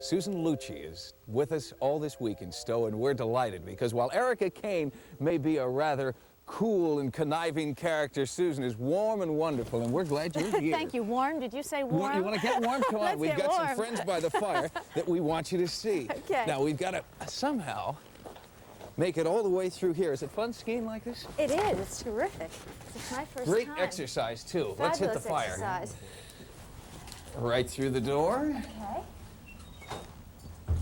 Susan Lucci is with us all this week in Stowe, and we're delighted because while Erica Kane may be a rather cool and conniving character, Susan is warm and wonderful, and we're glad you're here. Thank you. Warm? Did you say warm? You want to get warm? Come on. Let's We've get got warm. some friends by the fire that we want you to see. Okay. Now, we've got to somehow make it all the way through here. Is it fun skiing like this? It is. It's terrific. It's my first Great time. exercise, too. Fabulous Let's hit the fire. Exercise. Right through the door. Okay.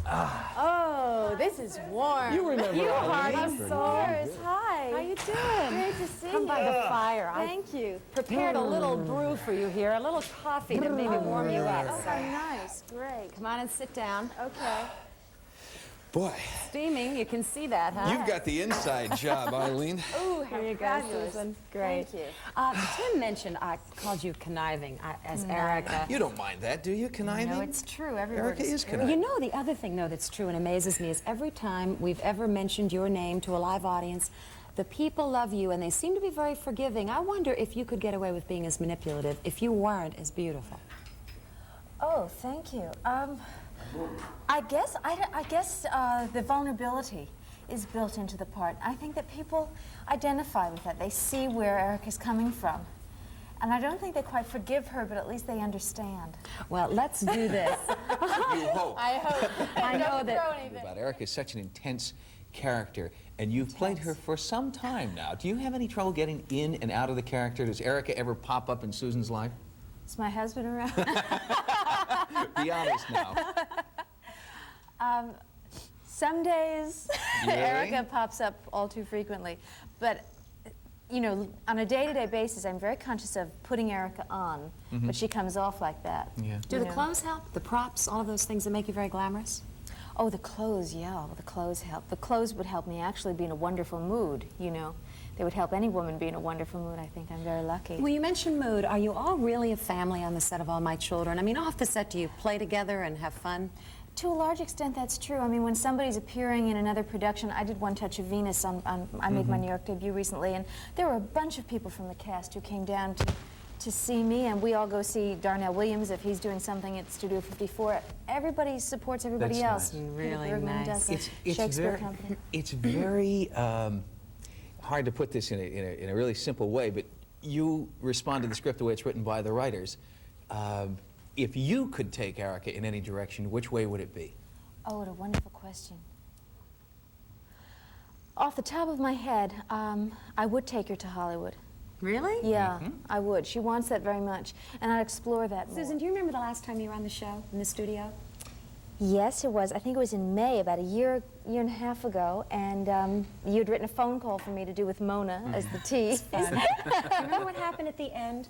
Oh, this is warm. You remember You Eileen. are, of course. Hi. How you doing? Great to see Come you. by the fire. Thank you. Prepared a little brew for you here, a little coffee to maybe warm you up. Oh, how nice. Great. Come on and sit down. Okay. Boy, Steaming, you can see that, huh? you've got the inside job, Eileen. Ooh, how Here you go, fabulous. Susan. Great. Thank you. Tim mentioned I called you conniving as Erica. You don't mind that, do you, conniving? No, it's true. Every Erica word is true. conniving. You know, the other thing, though, that's true and amazes me is every time we've ever mentioned your name to a live audience, the people love you, and they seem to be very forgiving. I wonder if you could get away with being as manipulative if you weren't as beautiful. Oh, thank you. I guess the vulnerability is built into the part. I think that people identify with that. They see where Erica's coming from. And I don't think they quite forgive her, but at least they understand. Well, let's do this. You hope. I hope. I know that. About Erica is such an intense character, and you've played her for some time now. Do you have any trouble getting in and out of the character? Does Erica ever pop up in Susan's life? Is my husband around? Be honest now. Some days Really? Erica pops up all too frequently. But, you know, on a day-to-day basis, I'm very conscious of putting Erica on, but she comes off like that. Yeah. Do You the know? clothes help? The props, all of those things that make you very glamorous? Oh, the clothes, yeah, well, the clothes help. The clothes would help me actually be in a wonderful mood, you know. They would help any woman be in a wonderful mood. I think I'm very lucky. Well, you mentioned mood. Are you all really a family on the set of All My Children? I mean, off the set, do you play together and have fun? To a large extent, that's true. I mean, when somebody's appearing in another production, I did One Touch of Venus. I made my New York debut recently, and there were a bunch of people from the cast who came down to see me, and we all go see Darnell Williams if he's doing something at Studio 54. Everybody supports everybody That's else. nice. Really Peter Bergman nice. does the Shakespeare Company. It's very hard to put this in a really simple way, but you respond to the script the way it's written by the writers. If you could take Erica in any direction, which way would it be? Oh, what a wonderful question. Off the top of my head, I would take her to Hollywood. Really? Yeah, I would. She wants that very much, and I'd explore that more. Susan, do you remember the last time you were on the show, in the studio? Yes, it was. I think it was in May, about a year and a half ago, and you'd written a phone call for me to do with Mona as the tea. Remember what happened at the end?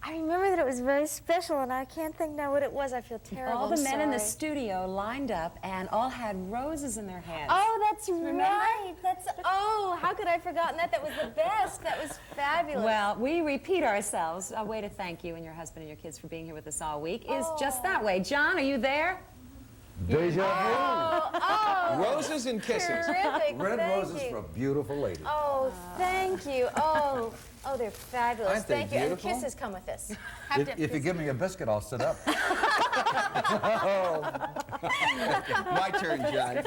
I remember that it was very special, and I can't think now what it was. I feel terrible. All the I'm men in the sorry. studio lined up and all had roses in their hands. Oh, that's right. Oh, how could I have forgotten that? That was the best. That was fabulous. Well, we repeat ourselves. A way to thank you and your husband and your kids for being here with us all week is just that way. John, are you there? Deja oh, Roses and kisses. terrific. vu. Red Thank roses you. for a beautiful lady. Oh, thank you. Oh, they're fabulous. Aren't they Thank you. beautiful? And kisses come with this. Have to have If you kisses. give me a biscuit, I'll sit up. My turn, John.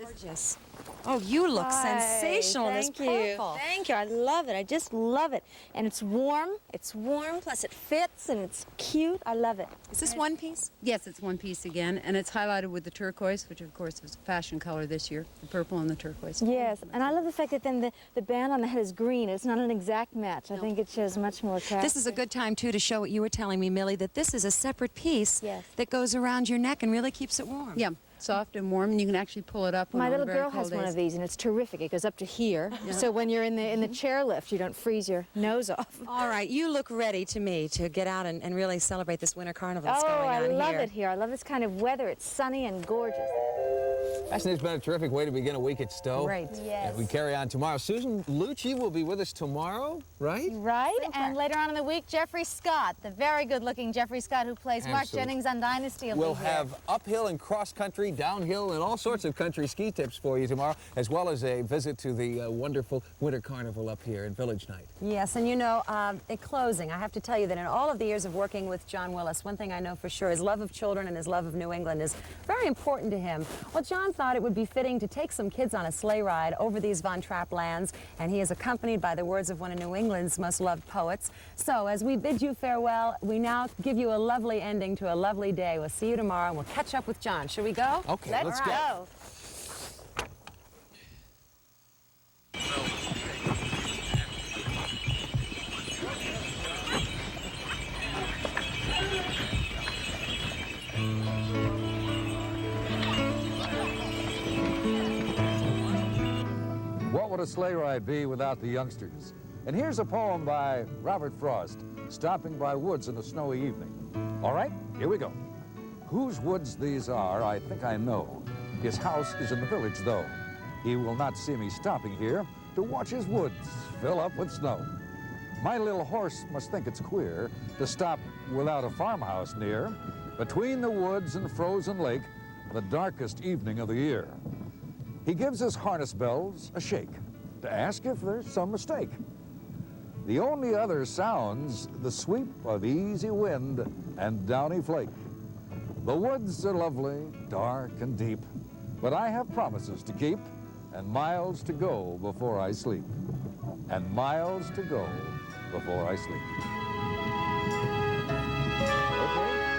Gorgeous. Oh, you look Hi, sensational in this thank you. purple. Thank you. I love it. I just love it. And it's warm. It's warm, plus it fits, and it's cute. I love it. Is this one piece? Yes, it's one piece again, and it's highlighted with the turquoise, which of course is fashion color this year, the purple and the turquoise. Yes, and I love the fact that then the band on the head is green. It's not an exact match. I think it shows much more character. This is a good time, too, to show what you were telling me, Millie, that this is a separate piece Yes. that goes around your neck and really keeps it warm. Yeah, soft and warm, and you can actually pull it up. My on little very girl cold has one days. of these, and it's terrific. It goes up to here, so when you're in the chairlift, you don't freeze your nose off. All right, you look ready to me to get out and really celebrate this winter carnival that's Oh, going on I here. love it here. I love this kind of weather. It's sunny and gorgeous. It's been a terrific way to begin a week at Stowe. Great. Yes. And we carry on tomorrow. Susan Lucci will be with us tomorrow, right? Right, and later on in the week, Jeffrey Scott, the very good-looking Jeffrey Scott who plays Mark Absolutely. Jennings on Dynasty. We'll have uphill and cross-country, downhill, and all sorts of country ski tips for you tomorrow, as well as a visit to the wonderful Winter Carnival up here in Village Night. Yes, and you know, in closing, I have to tell you that in all of the years of working with John Willis, one thing I know for sure, his love of children and his love of New England is very important to him. Well, John thought it would be fitting to take some kids on a sleigh ride over these Von Trapp lands, and he is accompanied by the words of one of New England's most loved poets. So, as we bid you farewell, we now give you a lovely ending to a lovely day. We'll see you tomorrow, and we'll catch up with John. Should we go? Okay, let's go. What would a sleigh ride be without the youngsters? And here's a poem by Robert Frost, stopping by woods in a snowy evening. All right, here we go. Whose woods these are, I think I know. His house is in the village, though. He will not see me stopping here to watch his woods fill up with snow. My little horse must think it's queer to stop without a farmhouse near, between the woods and frozen lake, the darkest evening of the year. He gives his harness bells a shake to ask if there's some mistake. The only other sounds the sweep of easy wind and downy flake. The woods are lovely, dark and deep, but I have promises to keep and miles to go before I sleep. And miles to go before I sleep. Okay.